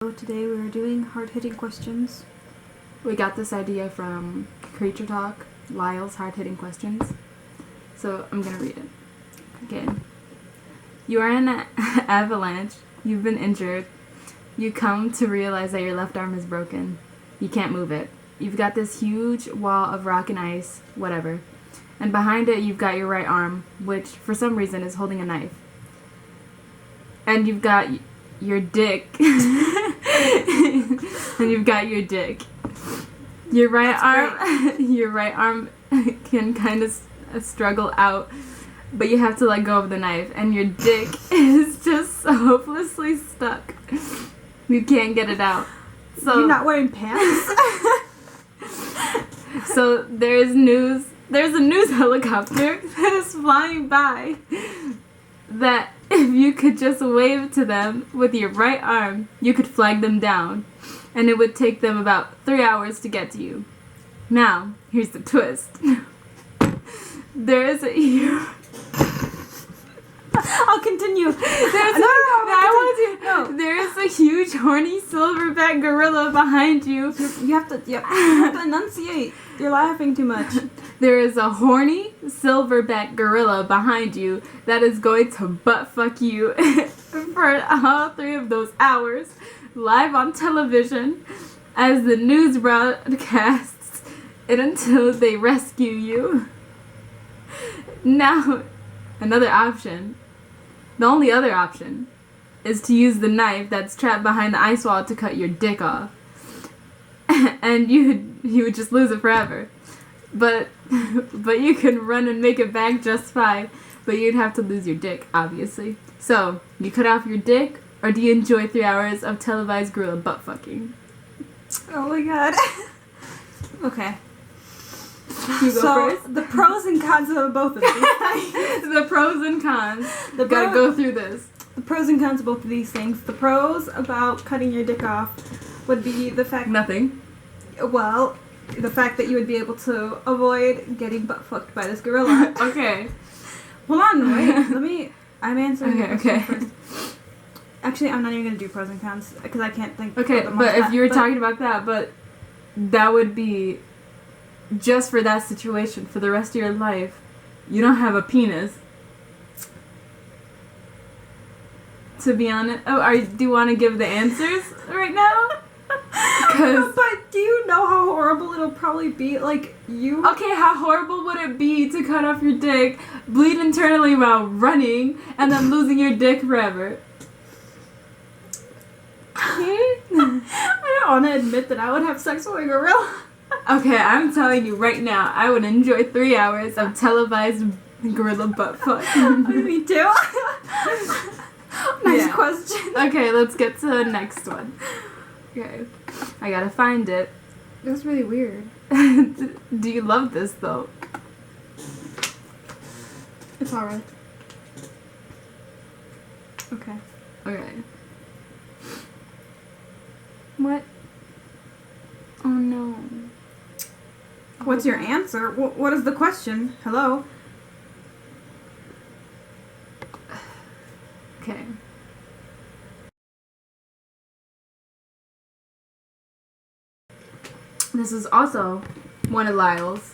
So today we were doing hard-hitting questions. We got this idea from Creature Talk, Lyle's hard-hitting questions. So I'm gonna read it. Okay. You are in an avalanche. You've been injured. You come to realize that your left arm is broken. You can't move it. You've got this huge wall of rock and ice, whatever. And behind it you've got your right arm, which for some reason is holding a knife. And you've got your dick. And you've got your dick. Your right arm can kind of struggle out, but you have to let go of the knife, and your dick is just hopelessly stuck. You can't get it out. So you're not wearing pants? So there's a news helicopter that is flying by that if you could just wave to them with your right arm, you could flag them down, and it would take them about 3 hours to get to you. Now, here's the twist. There is a I'll continue. There is a huge horny silverback gorilla behind you. You have to enunciate. You're laughing too much. There is a horny silverback gorilla behind you that is going to butt fuck you for all 3 of those hours live on television as the news broadcasts it until they rescue you. Now, another option, the only other option, is to use the knife that's trapped behind the ice wall to cut your dick off. And you would just lose it forever. But you can run and make it back just fine, but you'd have to lose your dick, obviously. So, you cut off your dick, or do you enjoy 3 hours of televised gorilla butt fucking? Oh my god. Okay. You go first. The pros and cons of both of these. The pros and cons. Gotta go through this. The pros and cons of both of these things. The pros about cutting your dick off would be the fact... Nothing. Well, the fact that you would be able to avoid getting butt fucked by this gorilla. Okay. Hold on, wait. I'm answering okay. first. Actually, I'm not even going to do pros and cons because I can't think Okay, of them but if you were talking about that, but that would be just for that situation. For the rest of your life, you don't have a penis. To be honest, do you want to give the answers right now? But do you know how horrible it'll probably be? Like, you... Okay, how horrible would it be to cut off your dick, bleed internally while running, and then losing your dick forever? I don't want to admit that I would have sex with a gorilla. Okay, I'm telling you right now, I would enjoy 3 hours of televised gorilla butt fuck. Me too. Nice question. Okay, let's get to the next one. Okay, I gotta find it. It was really weird. Do you love this though? It's alright. Okay. Okay. What? Oh no. What's your answer? What is the question? Hello? Okay. This is also one of Lyle's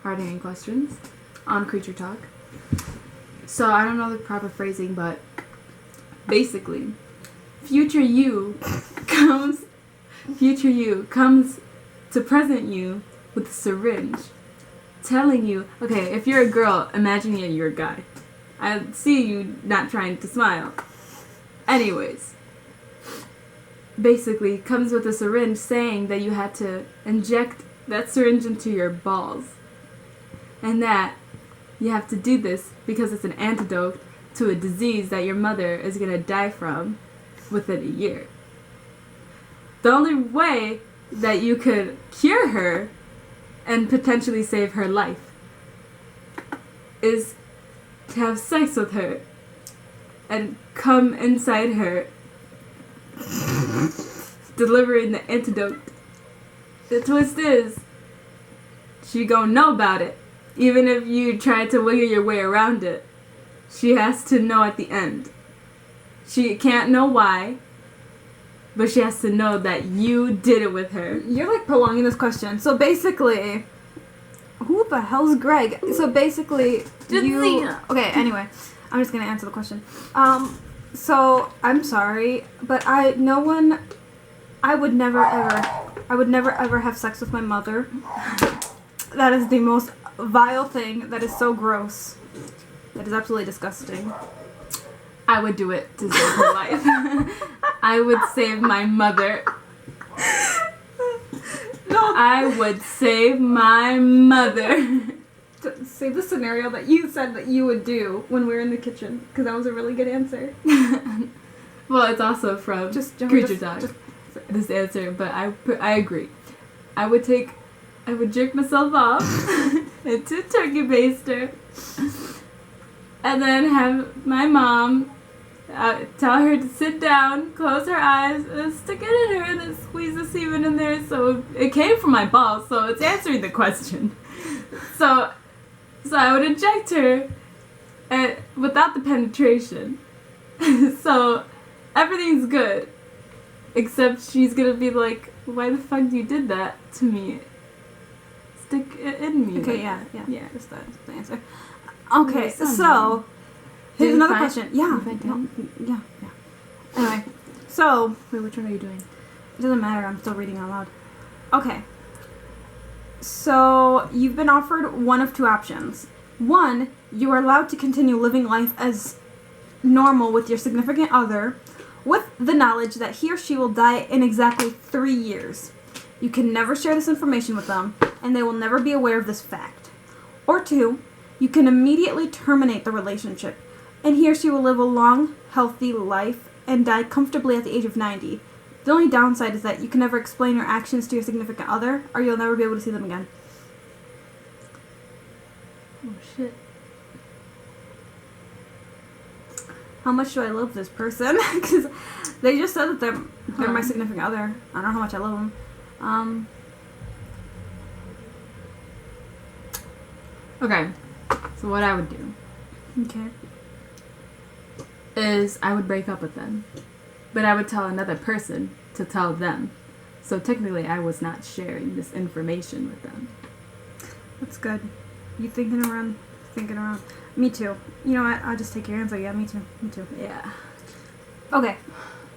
hard-hitting questions on Creature Talk. So I don't know the proper phrasing, but basically, future you comes to present you with a syringe, telling you, okay, if you're a girl, imagine you're a guy. I see you not trying to smile. Anyways, basically comes with a syringe saying that you had to inject that syringe into your balls. And that you have to do this because it's an antidote to a disease that your mother is going to die from within a year. The only way that you could cure her and potentially save her life is to have sex with her and come inside her, delivering the antidote. The twist is, she gonna know about it, even if you try to wiggle your way around it. She has to know at the end. She can't know why, but she has to know that you did it with her. You're like prolonging this question. So basically, who the hell's Greg? So basically, Jadzia. Okay, anyway, I'm just gonna answer the question. So I'm sorry, but I would never ever have sex with my mother. That is the most vile thing. That is so gross. That is absolutely disgusting. I would do it to save her life. I would save my mother. No. I would save my mother. To save the scenario that you said that you would do when we were in the kitchen, because that was a really good answer. Well, it's also from Creature Talk. This answer, but I agree. I would jerk myself off into a turkey baster, and then have my mom tell her to sit down, close her eyes, and stick it in her, and then squeeze the semen in there. So it came from my balls, so it's answering the question. So I would inject her without the penetration. So everything's good. Except she's gonna be like, why the fuck you did that to me? Stick it in me. Okay, like yeah. That's the answer. Okay, Yeah, so here's another find- question. Yeah. Did you find Yeah. Anyway, so Wait, which one are you doing? it doesn't matter. I'm still reading out loud. Okay. So you've been offered one of two options. One, you are allowed to continue living life as normal with your significant other, with the knowledge that he or she will die in exactly 3 years. You can never share this information with them, and they will never be aware of this fact. Or two, you can immediately terminate the relationship, and he or she will live a long, healthy life and die comfortably at the age of 90. The only downside is that you can never explain your actions to your significant other, or you'll never be able to see them again. Oh shit. How much do I love this person? Because they just said that they're my significant other. I don't know how much I love them. Okay. So what I would do Okay. is I would break up with them, but I would tell another person to tell them. So technically, I was not sharing this information with them. That's good. You thinking around. Me too. You know what? I'll just take your answer. Yeah, me too. Yeah. Okay.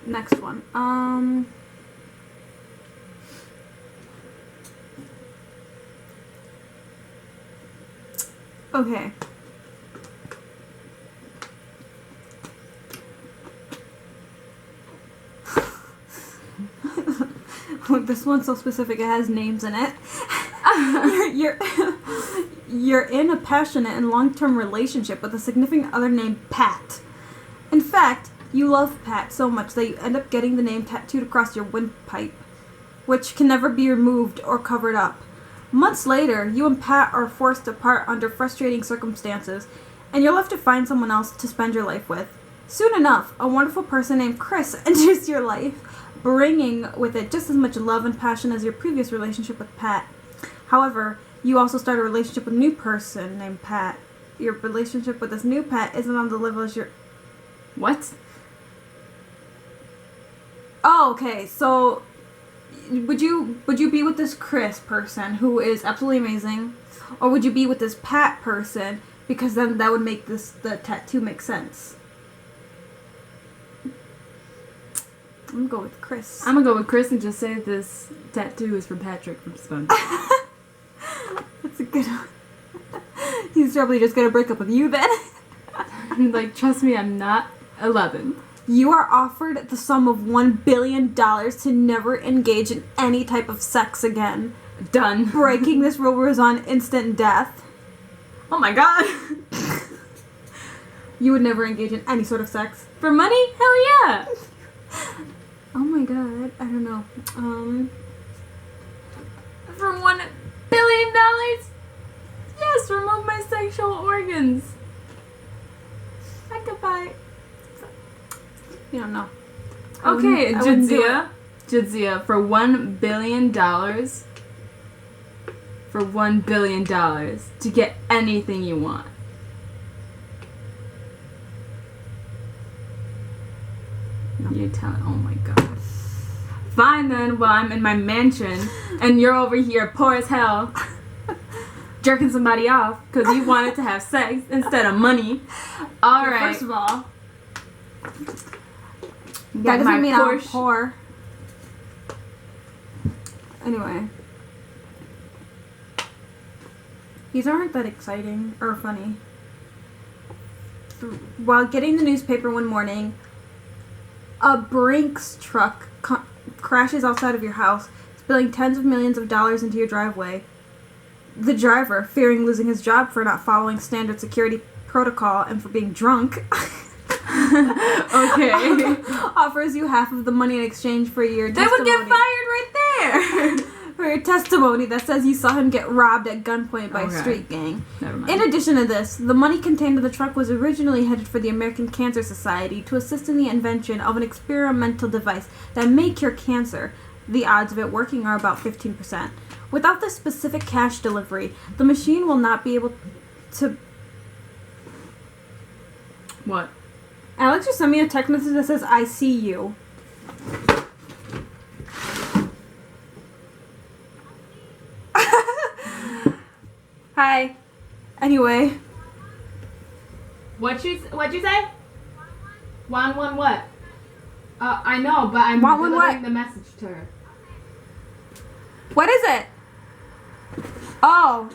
Next one. Okay. This one's so specific, it has names in it. You're in a passionate and long-term relationship with a significant other named Pat. In fact, you love Pat so much that you end up getting the name tattooed across your windpipe, which can never be removed or covered up. Months later, you and Pat are forced apart under frustrating circumstances, and you're left to find someone else to spend your life with. Soon enough, a wonderful person named Chris enters your life, bringing with it just as much love and passion as your previous relationship with Pat. However, you also start a relationship with a new person named Pat. Your relationship with this new Pat isn't on the level as your... What? Oh, okay, so... Would you be with this Chris person who is absolutely amazing, or would you be with this Pat person because then that would make the tattoo make sense? I'm gonna go with Chris. I'm gonna go with Chris and just say this tattoo is from Patrick from SpongeBob. That's a good one. He's probably just gonna break up with you then. Like, trust me, I'm not 11. You are offered the sum of $1 billion to never engage in any type of sex again. Done. Breaking this rule was on instant death. Oh my god. You would never engage in any sort of sex. For money? Hell yeah. Oh my god, I don't know. For $1 billion? Yes, remove my sexual organs. I could buy. You don't know. Okay, I wouldn't do Jadzia, for $1 billion, for $1 billion to get anything you want. No. You're telling, oh my god. Fine then, while I'm in my mansion and you're over here poor as hell jerking somebody off because you wanted to have sex instead of money. All right. First of all, my that doesn't mean I'm Porsche. poor. Anyway. These aren't that exciting or funny. While getting the newspaper one morning, a Brinks truck crashes outside of your house, spilling tens of millions of dollars into your driveway. The driver, fearing losing his job for not following standard security protocol and for being drunk, Okay. offers you half of the money in exchange for your They would get fired right there. for your testimony that says you saw him get robbed at gunpoint by a Okay. street gang. Never mind. In addition to this, the money contained in the truck was originally headed for the American Cancer Society to assist in the invention of an experimental device that may cure cancer. The odds of it working are about 15%. Without this specific cash delivery, the machine will not be able to... What? Alex just sent me a text message that says, I see you. Hi. Anyway. What'd you say? One what? I know, but I'm Want one delivering what? the message to her. What is it? Oh.